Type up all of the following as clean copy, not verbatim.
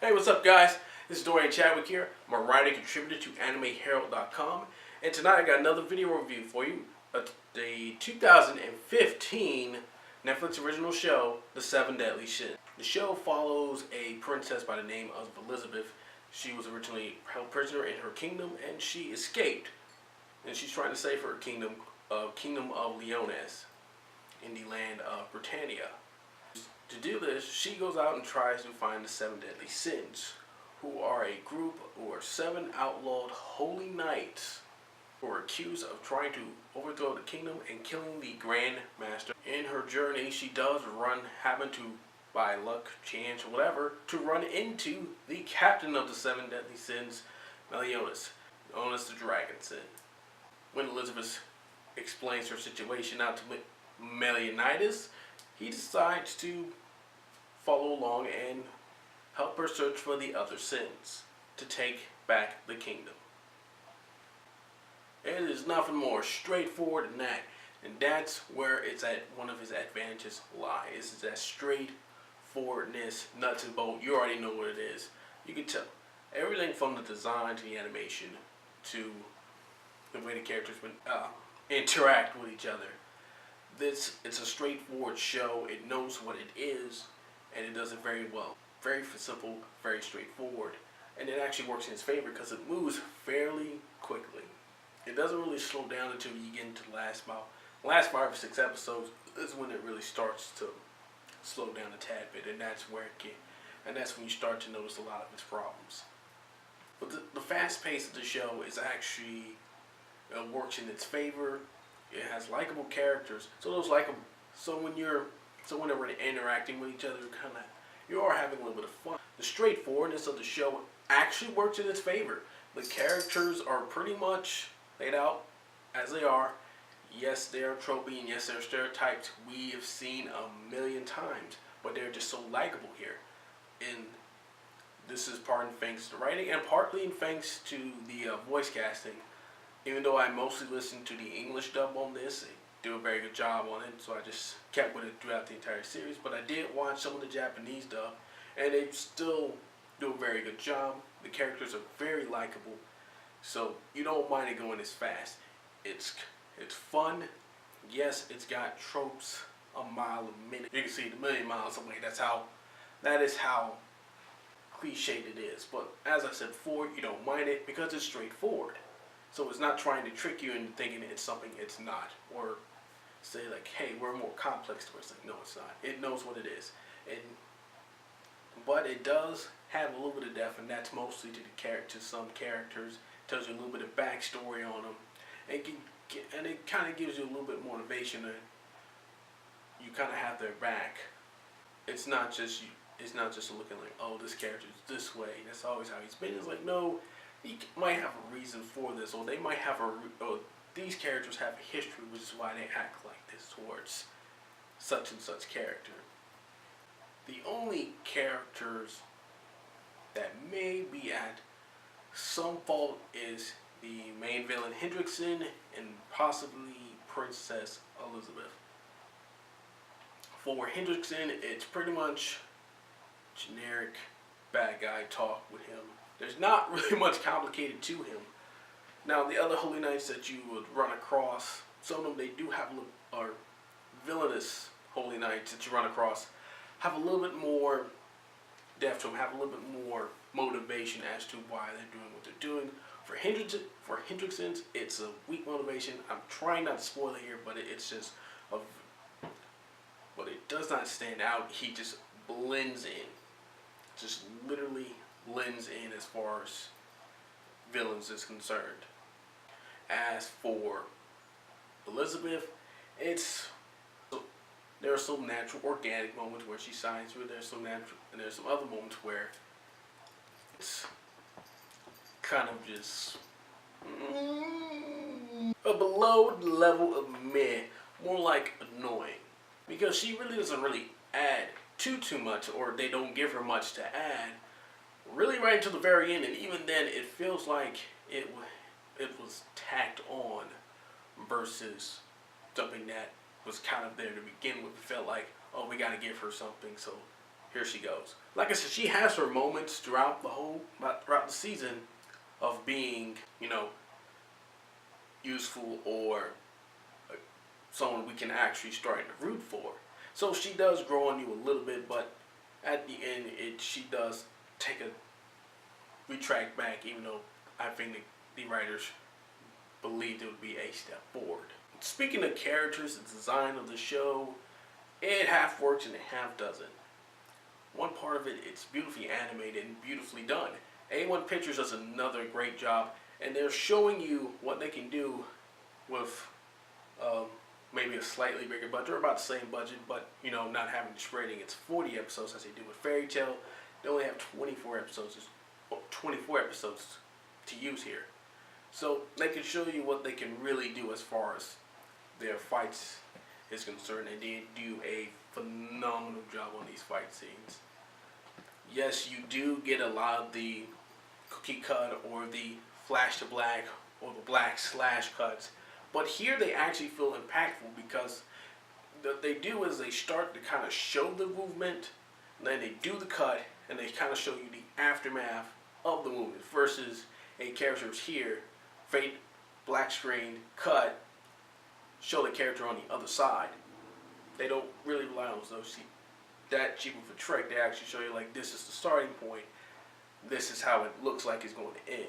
Hey, what's up, guys? This is Dorian here. I'm a writer and contributor to AnimeHerald.com, and tonight I got another video review for you of the 2015 Netflix original show, The Seven Deadly Sins. The show follows a princess by the name of Elizabeth. She was originally held prisoner in her kingdom, and she escaped. And she's trying to save her kingdom of Leones, in the land of Britannia. To do this, she goes out and tries to find the Seven Deadly Sins, who are a group or seven outlawed holy knights who are accused of trying to overthrow the kingdom and killing the Grand Master. In her journey, she does happen to, by luck, chance, or whatever, to run into the captain of the Seven Deadly Sins, Meliodas, known as the Dragon Sin. When Elizabeth explains her situation out to Meliodas, he decides to follow along and help her search for the other sins to take back the kingdom. It is nothing more straightforward than that, and that's where it's at. One of his advantages lies. Is that straightforwardness, nuts and bolts. You already know what it is. You can tell everything from the design to the animation to the way the characters interact with each other. It's a straightforward show. It knows what it is, and it does it very well. Very simple, very straightforward, and it actually works in its favor because it moves fairly quickly. It doesn't really slow down until you get into the last 5 or 6 episodes is when it really starts to slow down a tad bit, and that's when you start to notice a lot of its problems. But the fast pace of the show is actually works in its favor. It has likable characters, so when they're interacting with each other, you are having a little bit of fun. The straightforwardness of the show actually works in its favor. The characters are pretty much laid out as they are. Yes, they're tropey, and yes, they're stereotypes we have seen a million times, but they're just so likable here. And this is partly thanks to writing and partly thanks to the voice casting. Even though I mostly listened to the English dub on this, they do a very good job on it, so I just kept with it throughout the entire series. But I did watch some of the Japanese dub, and they still do a very good job. The characters are very likable, so you don't mind it going as fast. It's fun. Yes, it's got tropes a mile a minute. You can see it a million miles away. That is how cliched it is. But as I said before, you don't mind it because it's straightforward. So it's not trying to trick you into thinking it's something it's not, or say like, hey, we're more complex to it. It's like, no, it's not. It knows what it is, but it does have a little bit of depth, and that's mostly to some characters. Tells you a little bit of backstory on them, and it kind of gives you a little bit more motivation. And you kind of have their back. It's not just looking like, oh, this character is this way. That's always how he's been. It's like, no. He might have a reason for this, or they might have these characters have a history, which is why they act like this towards such and such character. The only characters that may be at some fault is the main villain Hendrickson and possibly Princess Elizabeth. For Hendrickson, it's pretty much generic bad guy talk with him. There's not really much complicated to him. Now, the other holy knights that you would run across, some of them, they do have are villainous holy knights that you run across, have a little bit more depth to them, have a little bit more motivation as to why they're doing what they're doing. For Hendrickson's, it's a weak motivation. I'm trying not to spoil it here, but but it does not stand out. He just blends in, just literally blends in as far as villains is concerned. As for Elizabeth, there are some natural, organic moments where she shines through. There's some natural, and there's some other moments where it's kind of just a below the level of meh, more like annoying, because she really doesn't add too much, or they don't give her much to add. Really right until the very end, and even then it feels like it was tacked on versus something that was kind of there to begin with. It felt like, oh, we got to give her something, so here she goes. Like I said, she has her moments throughout the season of being, useful or someone we can actually start to root for. So she does grow on you a little bit, but at the end, she does take a retract back, even though I think the writers believed it would be a step forward. Speaking of characters, the design of the show, it half works and it half doesn't. One part of it, it's beautifully animated and beautifully done. A1 Pictures does another great job, and they're showing you what they can do with maybe a slightly bigger budget, or about the same budget, but not having to spreading its 40 episodes as they do with Fairy Tail. They only have 24 episodes to use here. So they can show you what they can really do as far as their fights is concerned, and they do a phenomenal job on these fight scenes. Yes, you do get a lot of the cookie cut or the flash to black or the black slash cuts, but here they actually feel impactful because what they do is they start to kind of show the movement, and then they do the cut, and they kind of show you the aftermath of the movement versus a character's here, fade, black screen, cut, show the character on the other side. They don't really rely on those. That cheap of a trick. They actually show you like this is the starting point. This is how it looks like it's going to end.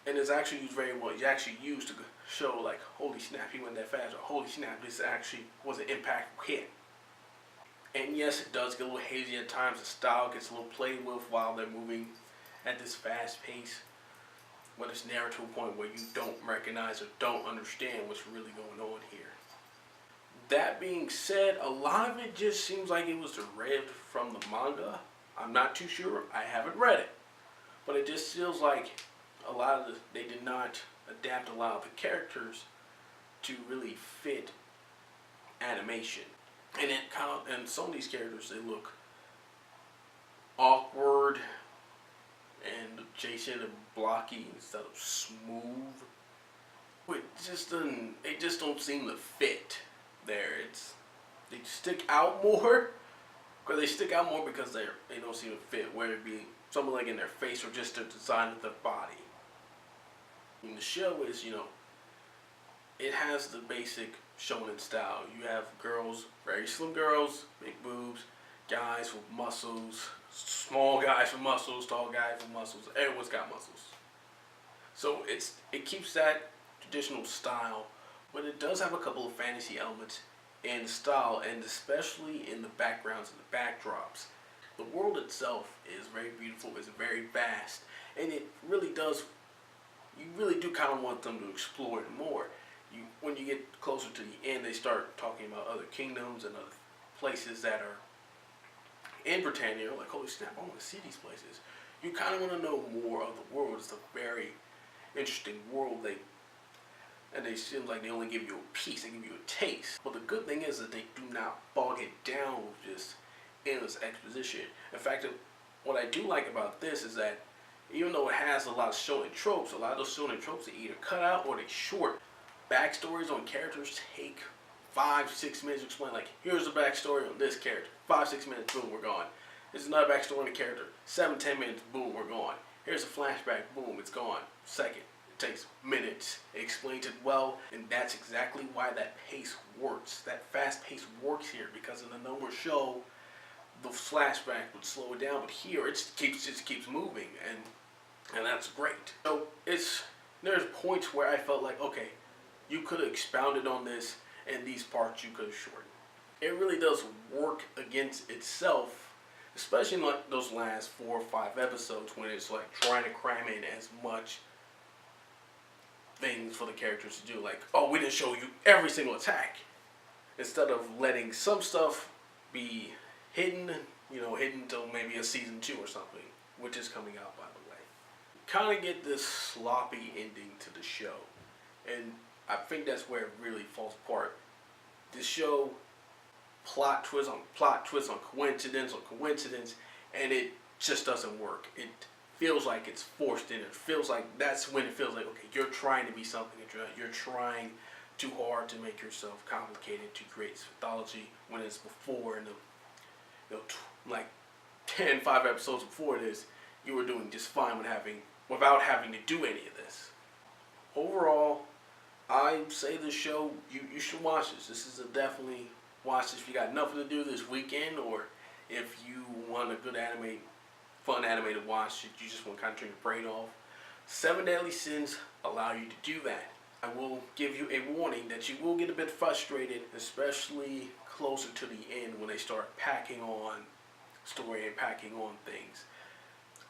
And it's actually used very well. It's actually used to show like, holy snap, he went that fast, or holy snap, this actually was an impactful hit. And yes, it does get a little hazy at times. The style gets a little played with while they're moving at this fast pace. But it's narrowed to a point where you don't recognize or don't understand what's really going on here. That being said, a lot of it just seems like it was derived from the manga. I'm not too sure. I haven't read it. But it just feels like they did not adapt a lot of the characters to really fit animation. And some of these characters, they look awkward and adjacent and blocky instead of smooth. It just don't seem to fit there. They stick out more because they don't seem to fit, whether it be something like in their face or just the design of their body. And the show is, it has the basic shonen style. You have girls, very slim girls, big boobs, guys with muscles, small guys with muscles, tall guys with muscles. Everyone's got muscles. So it keeps that traditional style, but it does have a couple of fantasy elements in the style, and especially in the backgrounds and the backdrops. The world itself is very beautiful, it's very vast, and it really does, you really do kind of want them to explore it more. When you get closer to the end, they start talking about other kingdoms and other places that are in Britannia. You're like, holy snap, I want to see these places. You kind of want to know more of the world. It's a very interesting world. They seem like they only give you a piece, they give you a taste. But the good thing is that they do not bog it down with just endless exposition. In fact, what I do like about this is that even though it has a lot of shonen tropes, a lot of those shonen tropes are either cut out or they short. Backstories on characters take 5-6 minutes to explain. Like, here's the backstory on this character. 5-6 minutes, boom, we're gone. There's another backstory on the character. 7-10 minutes, boom, we're gone. Here's a flashback, boom, it's gone. Second. It takes minutes. It explains it well, and that's exactly why that pace works. That fast pace works here, because in the normal show, the flashback would slow it down, but here it just keeps moving, and that's great. So there's points where I felt like, okay, you could have expounded on this, and these parts you could have shortened. It really does work against itself, especially in like those last 4 or 5 episodes when it's like trying to cram in as much things for the characters to do. Like, oh, we didn't show you every single attack. Instead of letting some stuff be hidden, hidden until maybe a season 2 or something, which is coming out, by the way. Kind of get this sloppy ending to the show. And I think that's where it really falls apart. This show, plot twist on coincidence on coincidence, and it just doesn't work. It feels like it's forced in. It feels like that's when it feels like, okay, you're trying to be something. You're trying too hard to make yourself complicated to create this mythology when it's before in the like 5 episodes before this, you were doing just fine without having to do any of this. Overall, I say this show, you should watch this. This is a definitely watch this if you got nothing to do this weekend, or if you want a good fun anime to watch, you just want to kind of turn your brain off. 7 Deadly Sins allow you to do that. I will give you a warning that you will get a bit frustrated, especially closer to the end when they start packing on story and packing on things.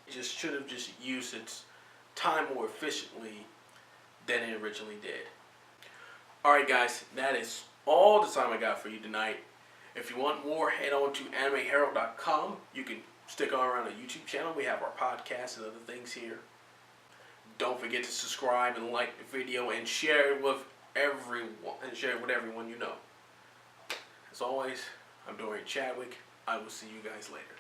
It just should have just used its time more efficiently than it originally did. Alright guys, that is all the time I got for you tonight. If you want more, head on to animeherald.com. You can stick on around our YouTube channel. We have our podcast and other things here. Don't forget to subscribe and like the video and share it with everyone you know. As always, I'm Dorian Chadwick. I will see you guys later.